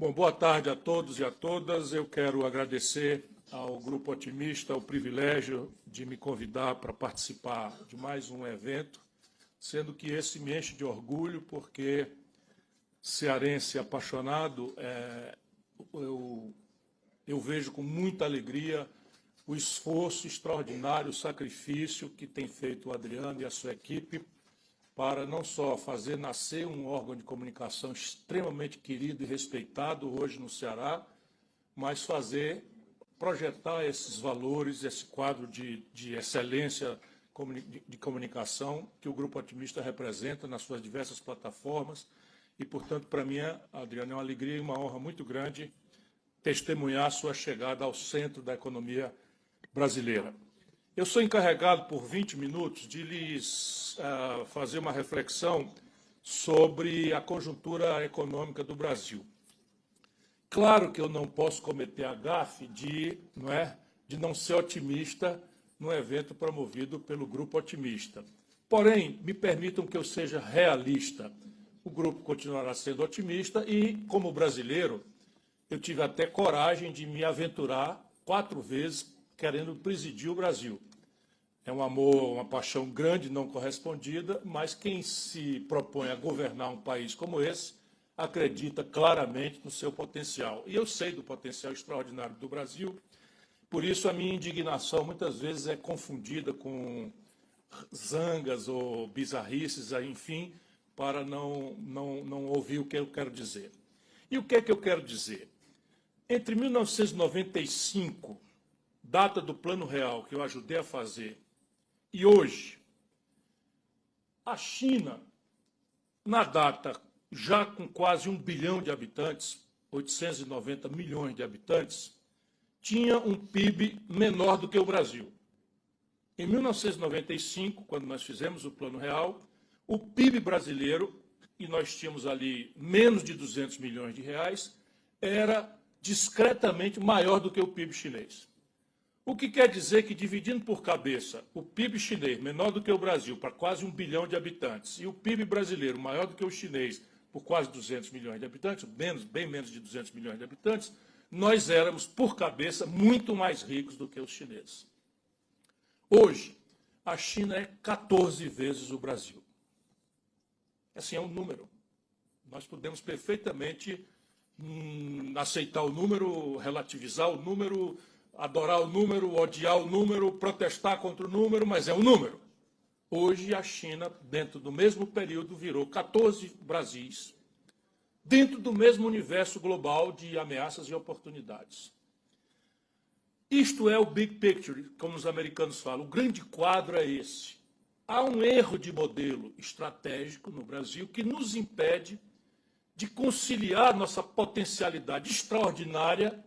Bom, boa tarde a todos e a todas. Eu quero agradecer ao Grupo Otimista o privilégio de me convidar para participar de mais um evento, sendo que esse me enche de orgulho, porque cearense apaixonado, eu vejo com muita alegria o esforço extraordinário, o sacrifício que tem feito o Adriano e a sua equipe para não só fazer nascer um órgão de comunicação extremamente querido e respeitado hoje no Ceará, mas projetar esses valores, esse quadro de excelência de comunicação que o Grupo Otimista representa nas suas diversas plataformas. E, portanto, para mim, Adriano, é uma alegria e uma honra muito grande testemunhar a sua chegada ao centro da economia brasileira. Eu sou encarregado por 20 minutos de lhes fazer uma reflexão sobre a conjuntura econômica do Brasil. Claro que eu não posso cometer a gafe de não ser otimista num evento promovido pelo Grupo Otimista. Porém, me permitam que eu seja realista. O grupo continuará sendo otimista e, como brasileiro, eu tive até coragem de me aventurar 4 vezes querendo presidir o Brasil. É um amor, uma paixão grande, não correspondida, mas quem se propõe a governar um país como esse acredita claramente no seu potencial. E eu sei do potencial extraordinário do Brasil, por isso a minha indignação muitas vezes é confundida com zangas ou bizarrices, enfim, para não ouvir o que eu quero dizer. E o que é que eu quero dizer? Entre 1995, data do Plano Real, que eu ajudei a fazer, e hoje, a China, na data já com quase 1 bilhão de habitantes, 890 milhões de habitantes, tinha um PIB menor do que o Brasil. Em 1995, quando nós fizemos o Plano Real, o PIB brasileiro, e nós tínhamos ali menos de 200 milhões de reais, era discretamente maior do que o PIB chinês. O que quer dizer que, dividindo por cabeça o PIB chinês menor do que o Brasil, para quase 1 bilhão de habitantes, e o PIB brasileiro maior do que o chinês, por quase 200 milhões de habitantes, bem menos de 200 milhões de habitantes, nós éramos, por cabeça, muito mais ricos do que os chineses. Hoje, a China é 14 vezes o Brasil. Assim, é um número. Nós podemos perfeitamente aceitar o número, relativizar o número, adorar o número, odiar o número, protestar contra o número, mas é um número. Hoje, a China, dentro do mesmo período, virou 14 Brasis, dentro do mesmo universo global de ameaças e oportunidades. Isto é o big picture, como os americanos falam. O grande quadro é esse. Há um erro de modelo estratégico no Brasil que nos impede de conciliar nossa potencialidade extraordinária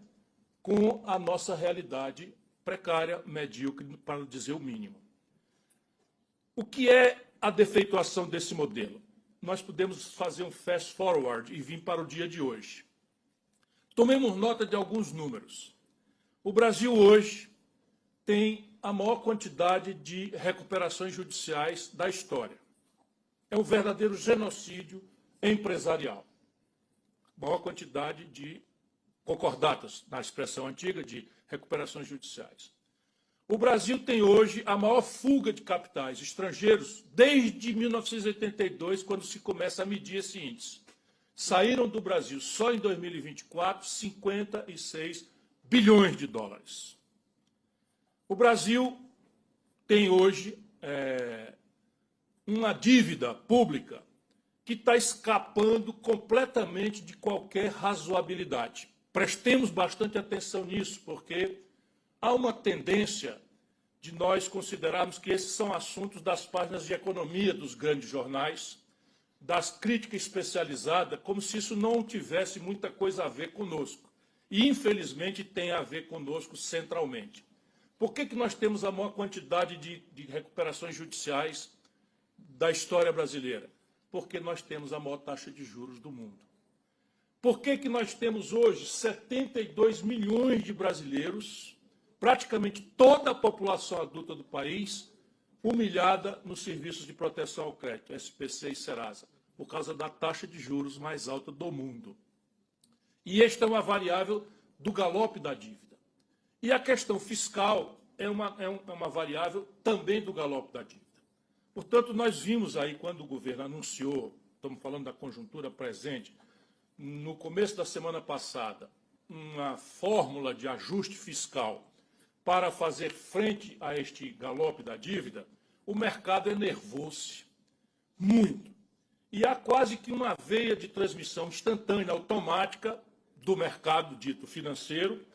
com a nossa realidade precária, medíocre, para não dizer o mínimo. O que é a defeituação desse modelo? Nós podemos fazer um fast forward e vir para o dia de hoje. Tomemos nota de alguns números. O Brasil hoje tem a maior quantidade de recuperações judiciais da história. É um verdadeiro genocídio empresarial. Maior quantidade de concordatas, na expressão antiga, de recuperações judiciais. O Brasil tem hoje a maior fuga de capitais estrangeiros desde 1982, quando se começa a medir esse índice. Saíram do Brasil só em 2024 56 bilhões de dólares. O Brasil tem hoje uma dívida pública que está escapando completamente de qualquer razoabilidade. Prestemos bastante atenção nisso, porque há uma tendência de nós considerarmos que esses são assuntos das páginas de economia dos grandes jornais, das críticas especializadas, como se isso não tivesse muita coisa a ver conosco. E, infelizmente, tem a ver conosco centralmente. Por que nós temos a maior quantidade de recuperações judiciais da história brasileira? Porque nós temos a maior taxa de juros do mundo. Por que nós temos hoje 72 milhões de brasileiros, praticamente toda a população adulta do país, humilhada nos serviços de proteção ao crédito, SPC e Serasa, por causa da taxa de juros mais alta do mundo? E esta é uma variável do galope da dívida. E a questão fiscal é uma variável também do galope da dívida. Portanto, nós vimos aí, quando o governo anunciou, estamos falando da conjuntura presente, no começo da semana passada, uma fórmula de ajuste fiscal para fazer frente a este galope da dívida, o mercado enervou-se muito. E há quase que uma veia de transmissão instantânea, automática, do mercado dito financeiro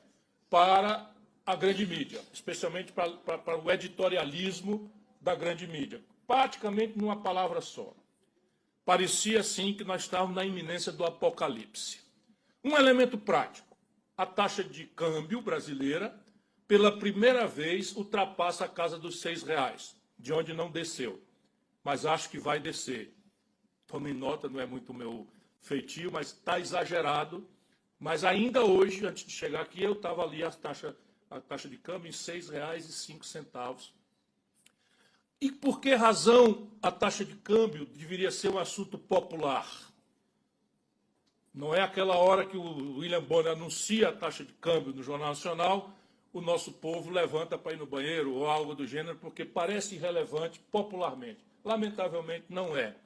para a grande mídia, especialmente para o editorialismo da grande mídia, praticamente numa palavra só. Parecia, assim, que nós estávamos na iminência do apocalipse. Um elemento prático, a taxa de câmbio brasileira, pela primeira vez, ultrapassa a casa dos R$6, de onde não desceu, mas acho que vai descer. Tome nota, não é muito meu feitio, mas está exagerado. Mas ainda hoje, antes de chegar aqui, eu estava ali a taxa de câmbio em R$6,05. E por que razão a taxa de câmbio deveria ser um assunto popular? Não é aquela hora que o William Bonner anuncia a taxa de câmbio no Jornal Nacional, o nosso povo levanta para ir no banheiro ou algo do gênero, porque parece irrelevante popularmente. Lamentavelmente não é.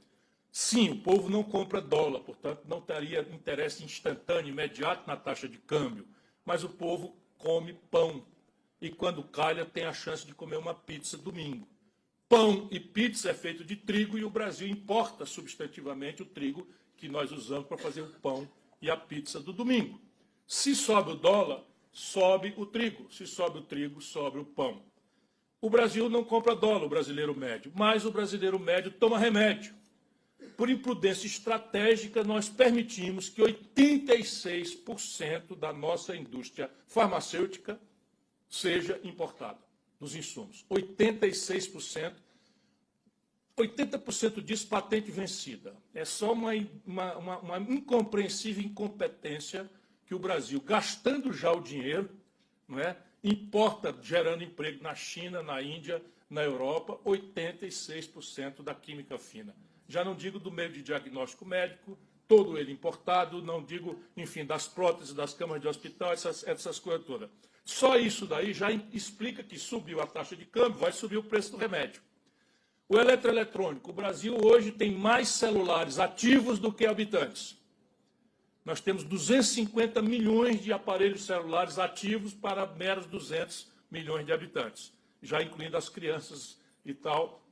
Sim, o povo não compra dólar, portanto, não teria interesse instantâneo, imediato na taxa de câmbio, mas o povo come pão e, quando calha, tem a chance de comer uma pizza domingo. Pão e pizza é feito de trigo e o Brasil importa substantivamente o trigo que nós usamos para fazer o pão e a pizza do domingo. Se sobe o dólar, sobe o trigo. Se sobe o trigo, sobe o pão. O Brasil não compra dólar, o brasileiro médio, mas o brasileiro médio toma remédio. Por imprudência estratégica, nós permitimos que 86% da nossa indústria farmacêutica seja importada, nos insumos. 86%. 80% disso patente vencida. É só uma incompreensível incompetência que o Brasil, gastando já o dinheiro, não é, importa, gerando emprego na China, na Índia, na Europa, 86% da química fina. Já não digo do meio de diagnóstico médico, todo ele importado, não digo, enfim, das próteses, das camas de hospital, essas coisas todas. Só isso daí já explica que subiu a taxa de câmbio, vai subir o preço do remédio. O eletroeletrônico, o Brasil hoje tem mais celulares ativos do que habitantes. Nós temos 250 milhões de aparelhos celulares ativos para meros 200 milhões de habitantes, já incluindo as crianças e tal,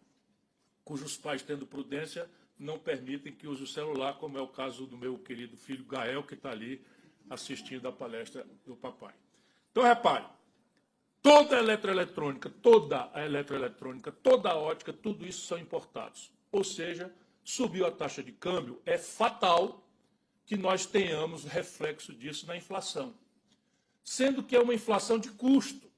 cujos pais, tendo prudência, não permitem que use o celular, como é o caso do meu querido filho Gael, que está ali assistindo a palestra do papai. Então, repare, toda a eletroeletrônica, toda a ótica, tudo isso são importados. Ou seja, subiu a taxa de câmbio, é fatal que nós tenhamos reflexo disso na inflação. Sendo que é uma inflação de custo.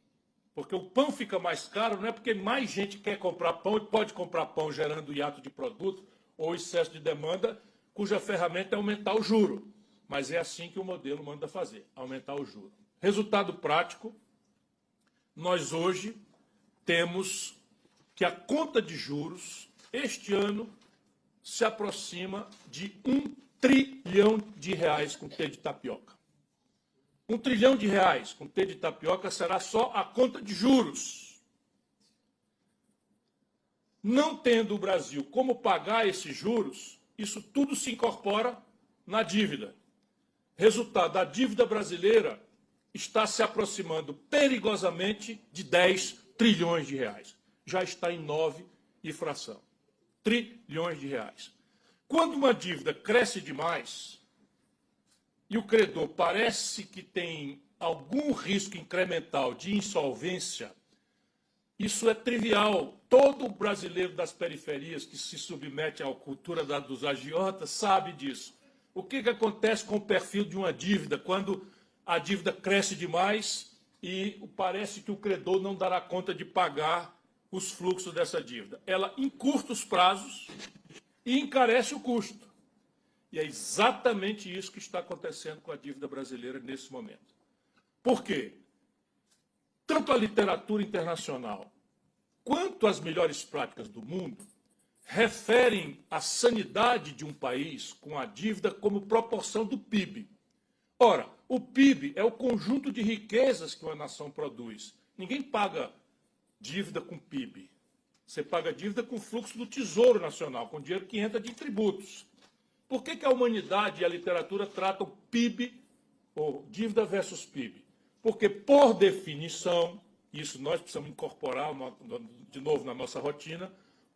Porque o pão fica mais caro, não é porque mais gente quer comprar pão e pode comprar pão gerando hiato de produto ou excesso de demanda, cuja ferramenta é aumentar o juro. Mas é assim que o modelo manda fazer, aumentar o juro. Resultado prático, nós hoje temos que a conta de juros, este ano, se aproxima de R$1 trilhão com T de tapioca. R$1 trilhão com T de tapioca será só a conta de juros. Não tendo o Brasil como pagar esses juros, isso tudo se incorpora na dívida. Resultado, a dívida brasileira está se aproximando perigosamente de R$10 trilhões. Já está em 9 e fração. Trilhões de reais. Quando uma dívida cresce demais e o credor parece que tem algum risco incremental de insolvência, isso é trivial. Todo brasileiro das periferias que se submete à cultura dos agiotas sabe disso. O que acontece com o perfil de uma dívida quando a dívida cresce demais e parece que o credor não dará conta de pagar os fluxos dessa dívida? Ela encurta os prazos e encarece o custo. E é exatamente isso que está acontecendo com a dívida brasileira nesse momento. Por quê? Tanto a literatura internacional quanto as melhores práticas do mundo referem a sanidade de um país com a dívida como proporção do PIB. Ora, o PIB é o conjunto de riquezas que uma nação produz. Ninguém paga dívida com PIB. Você paga dívida com o fluxo do Tesouro Nacional, com dinheiro que entra de tributos. Por que a humanidade e a literatura tratam PIB, ou dívida versus PIB? Porque, por definição, isso nós precisamos incorporar de novo na nossa rotina,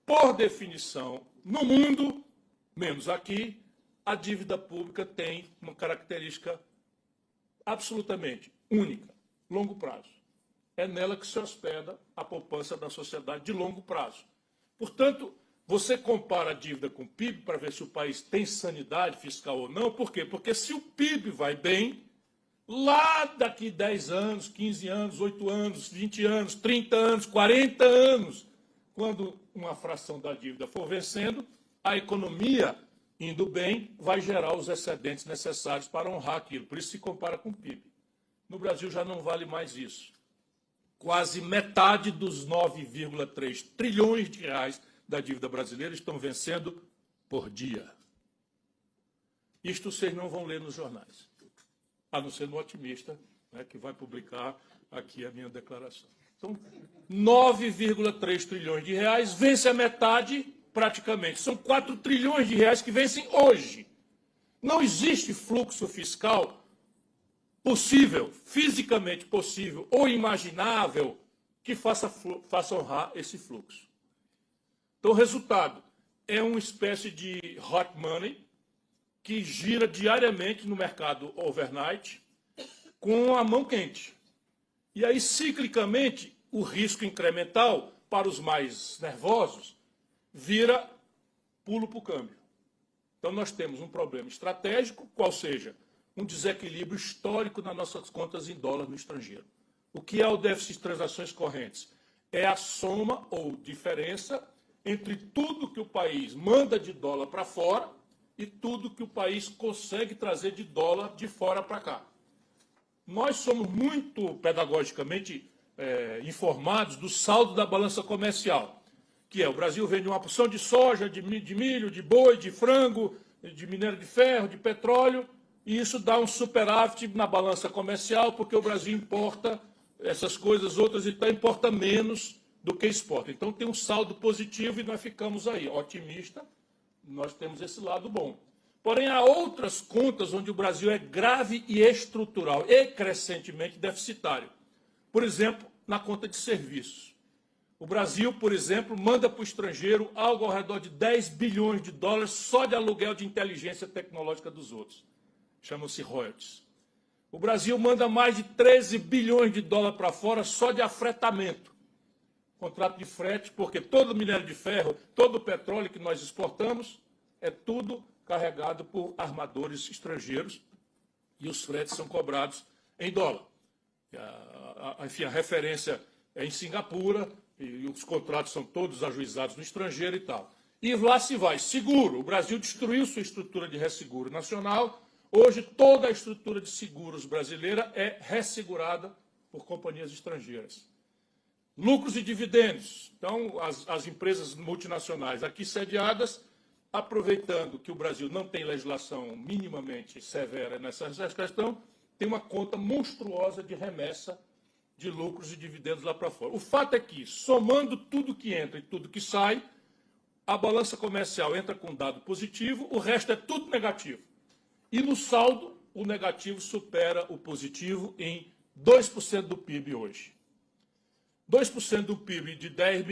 por definição, no mundo, menos aqui, a dívida pública tem uma característica absolutamente única, longo prazo. É nela que se hospeda a poupança da sociedade de longo prazo. Portanto, você compara a dívida com o PIB para ver se o país tem sanidade fiscal ou não. Por quê? Porque se o PIB vai bem, lá daqui 10 anos, 15 anos, 8 anos, 20 anos, 30 anos, 40 anos, quando uma fração da dívida for vencendo, a economia, indo bem, vai gerar os excedentes necessários para honrar aquilo. Por isso se compara com o PIB. No Brasil já não vale mais isso. Quase metade dos 9,3 trilhões de reais da dívida brasileira estão vencendo por dia. Isto vocês não vão ler nos jornais, a não ser no Otimista, né, que vai publicar aqui a minha declaração. Então, 9,3 trilhões de reais vence a metade praticamente. São 4 trilhões de reais que vencem hoje. Não existe fluxo fiscal possível, fisicamente possível ou imaginável que faça honrar esse fluxo. Então, o resultado é uma espécie de hot money que gira diariamente no mercado overnight com a mão quente. E aí, ciclicamente, o risco incremental para os mais nervosos vira pulo para o câmbio. Então, nós temos um problema estratégico, qual seja um desequilíbrio histórico nas nossas contas em dólar no estrangeiro. O que é o déficit de transações correntes? É a soma ou diferença entre tudo que o país manda de dólar para fora e tudo que o país consegue trazer de dólar de fora para cá. Nós somos muito pedagogicamente informados do saldo da balança comercial, que é o Brasil vende uma porção de soja, de milho, de boi, de frango, de minério de ferro, de petróleo, e isso dá um superávit na balança comercial, porque o Brasil importa essas coisas, outras então importa menos do que exporta. Então tem um saldo positivo e nós ficamos aí, otimista, nós temos esse lado bom. Porém, há outras contas onde o Brasil é grave e estrutural e crescentemente deficitário. Por exemplo, na conta de serviços. O Brasil, por exemplo, manda para o estrangeiro algo ao redor de 10 bilhões de dólares só de aluguel de inteligência tecnológica dos outros. Chamam-se royalties. O Brasil manda mais de 13 bilhões de dólares para fora só de afretamento. Contrato de frete, porque todo o minério de ferro, todo o petróleo que nós exportamos, é tudo carregado por armadores estrangeiros e os fretes são cobrados em dólar. Enfim, a referência é em Singapura e os contratos são todos ajuizados no estrangeiro e tal. E lá se vai. Seguro. O Brasil destruiu sua estrutura de resseguro nacional. Hoje, toda a estrutura de seguros brasileira é ressegurada por companhias estrangeiras. Lucros e dividendos. Então, as empresas multinacionais aqui sediadas, aproveitando que o Brasil não tem legislação minimamente severa nessa questão, tem uma conta monstruosa de remessa de lucros e dividendos lá para fora. O fato é que, somando tudo que entra e tudo que sai, a balança comercial entra com dado positivo, o resto é tudo negativo. E no saldo, o negativo supera o positivo em 2% do PIB hoje. 2% do PIB de 10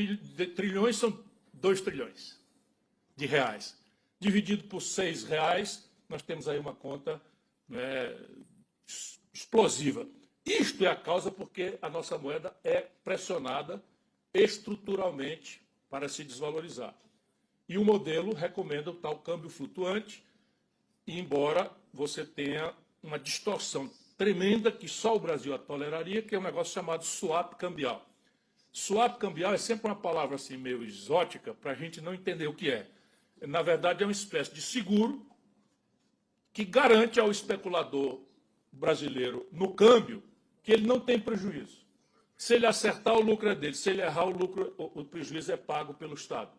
trilhões são 2 trilhões de reais. Dividido por R$6, nós temos aí uma conta explosiva. Isto é a causa porque a nossa moeda é pressionada estruturalmente para se desvalorizar. E o modelo recomenda o tal câmbio flutuante, e embora você tenha uma distorção tremenda que só o Brasil a toleraria, que é um negócio chamado swap cambial. Swap cambial é sempre uma palavra assim meio exótica para a gente não entender o que é. Na verdade, é uma espécie de seguro que garante ao especulador brasileiro no câmbio que ele não tem prejuízo. Se ele acertar, o lucro é dele. Se ele errar, o prejuízo é pago pelo Estado.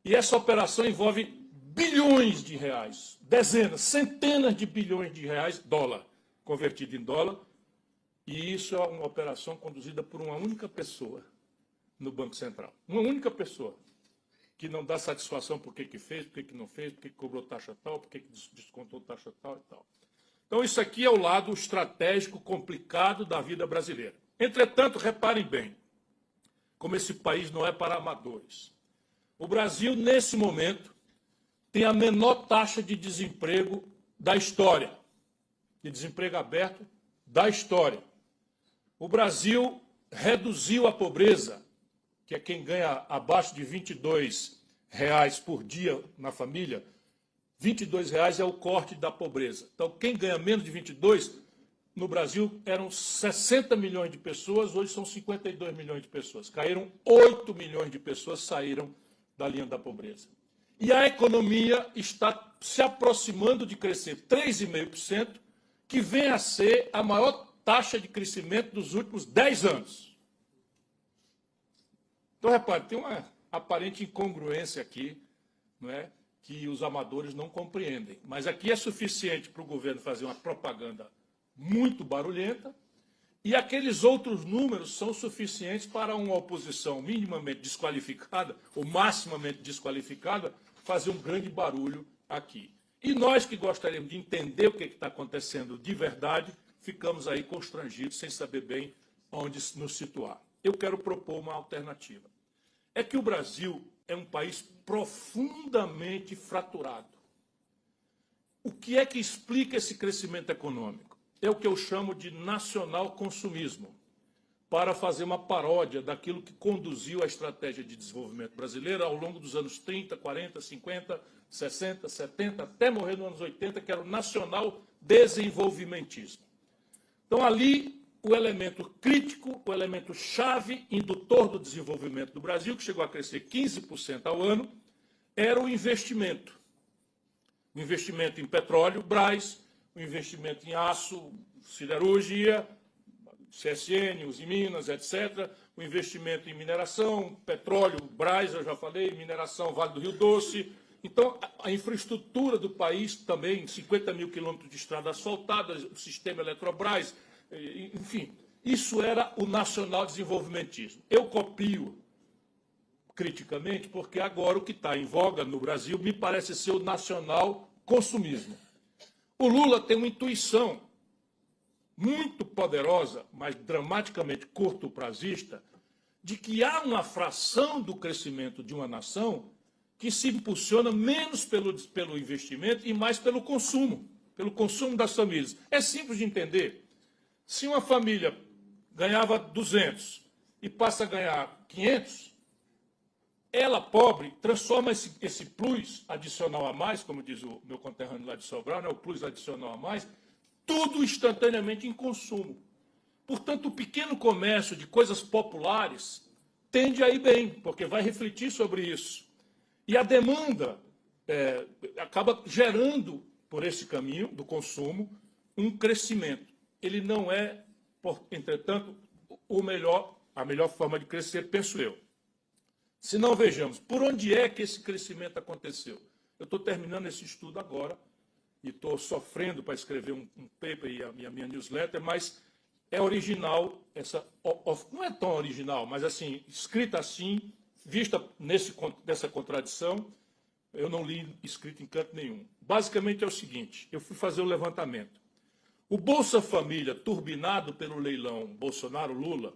E essa operação envolve bilhões de reais, dezenas, centenas de bilhões de reais, dólar, convertido em dólar, e isso é uma operação conduzida por uma única pessoa no Banco Central. Uma única pessoa, que não dá satisfação por que fez, por que não fez, por que cobrou taxa tal, por que descontou taxa tal e tal. Então, isso aqui é o lado estratégico complicado da vida brasileira. Entretanto, reparem bem, como esse país não é para amadores. O Brasil, nesse momento, tem a menor taxa de desemprego da história, de desemprego aberto da história. O Brasil reduziu a pobreza, que é quem ganha abaixo de R$ 22 por dia na família. R$ 22 é o corte da pobreza. Então, quem ganha menos de 22, no Brasil eram 60 milhões de pessoas, hoje são 52 milhões de pessoas. Caíram 8 milhões de pessoas, saíram da linha da pobreza. E a economia está se aproximando de crescer 3,5%, que vem a ser a maior taxa de crescimento dos últimos 10 anos. Então, repare, tem uma aparente incongruência aqui, não é? Que os amadores não compreendem. Mas aqui é suficiente para o governo fazer uma propaganda muito barulhenta, e aqueles outros números são suficientes para uma oposição minimamente desqualificada, ou maximamente desqualificada, fazer um grande barulho aqui. E nós que gostaríamos de entender o que está acontecendo de verdade, ficamos aí constrangidos, sem saber bem onde nos situar. Eu quero propor uma alternativa. É que o Brasil é um país profundamente fraturado. O que é que explica esse crescimento econômico? É o que eu chamo de nacional-consumismo, para fazer uma paródia daquilo que conduziu a estratégia de desenvolvimento brasileira ao longo dos anos 30, 40, 50, 60, 70, até morrer nos anos 80, que era o nacional-desenvolvimentismo. Então, ali, o elemento crítico, o elemento chave, indutor do desenvolvimento do Brasil, que chegou a crescer 15% ao ano, era o investimento. O investimento em petróleo, Brás, o investimento em aço, siderurgia, CSN, Usiminas, etc., o investimento em mineração, petróleo, Brás, eu já falei, mineração, Vale do Rio Doce. Então, a infraestrutura do país também, 50 mil quilômetros de estrada asfaltada, o sistema Eletrobras, enfim, isso era o nacional desenvolvimentismo. Eu copio criticamente porque agora o que está em voga no Brasil me parece ser o nacional consumismo. O Lula tem uma intuição muito poderosa, mas dramaticamente curto-prazista, de que há uma fração do crescimento de uma nação que se impulsiona menos pelo investimento e mais pelo consumo das famílias. É simples de entender. Se uma família ganhava 200 e passa a ganhar 500, ela, pobre, transforma esse plus adicional a mais, como diz o meu conterrâneo lá de Sobral, né, o plus adicional a mais, tudo instantaneamente em consumo. Portanto, o pequeno comércio de coisas populares tende a ir bem, porque vai refletir sobre isso. E a demanda acaba gerando, por esse caminho do consumo, um crescimento. Ele não é, entretanto, a melhor forma de crescer, penso eu. Se não, vejamos, por onde é que esse crescimento aconteceu? Eu estou terminando esse estudo agora e estou sofrendo para escrever um paper e a minha newsletter, mas é original, não é tão original, mas assim, escrita assim, vista nessa contradição, eu não li escrito em canto nenhum. Basicamente é o seguinte, eu fui fazer o levantamento. O Bolsa Família, turbinado pelo leilão Bolsonaro-Lula,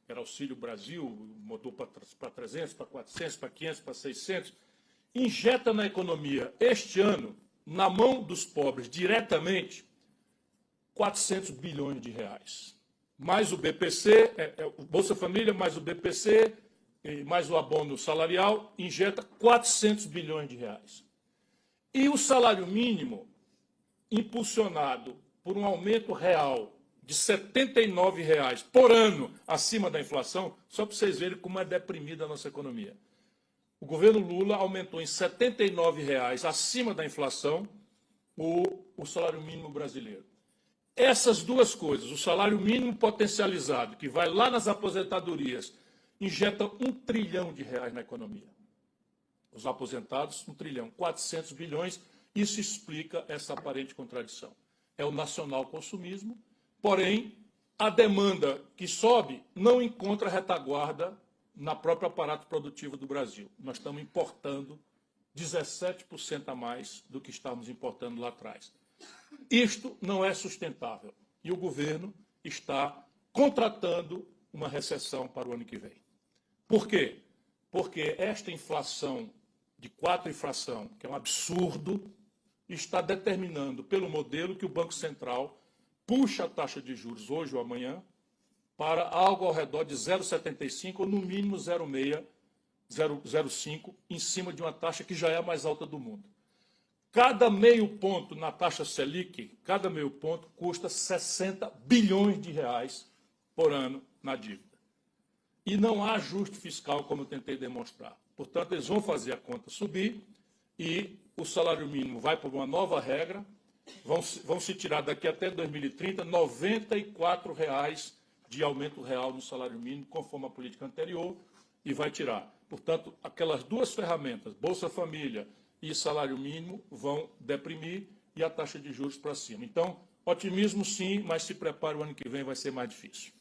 era Auxílio Brasil, mudou para 300, para 400, para 500, para 600, injeta na economia este ano, na mão dos pobres, diretamente, 400 bilhões de reais. Mais o BPC, o Bolsa Família, mais o BPC, mais o abono salarial, injeta 400 bilhões de reais. E o salário mínimo, impulsionado por um aumento real de R$ 79 por ano acima da inflação, só para vocês verem como é deprimida a nossa economia. O governo Lula aumentou em R$ 79 acima da inflação o salário mínimo brasileiro. Essas duas coisas, o salário mínimo potencializado, que vai lá nas aposentadorias, injeta R$ 1 trilhão na economia. Os aposentados, 1 trilhão, 400 bilhões, isso explica essa aparente contradição. é o nacional consumismo, porém, a demanda que sobe não encontra retaguarda na próprio aparato produtivo do Brasil. Nós estamos importando 17% a mais do que estávamos importando lá atrás. Isto não é sustentável e o governo está contratando uma recessão para o ano que vem. Por quê? Porque esta inflação de 4 inflação, que é um absurdo, está determinando pelo modelo que o Banco Central puxa a taxa de juros hoje ou amanhã para algo ao redor de 0,75 ou no mínimo 0,6, 0,05 em cima de uma taxa que já é a mais alta do mundo. Cada meio ponto na taxa Selic, cada meio ponto custa 60 bilhões de reais por ano na dívida. E não há ajuste fiscal, como eu tentei demonstrar. Portanto, eles vão fazer a conta subir e o salário mínimo vai por uma nova regra, vão se tirar daqui até 2030 R$ 94 de aumento real no salário mínimo, conforme a política anterior, e vai tirar. Portanto, aquelas duas ferramentas, Bolsa Família e salário mínimo, vão deprimir e a taxa de juros para cima. Então, otimismo sim, mas se prepare, o ano que vem vai ser mais difícil.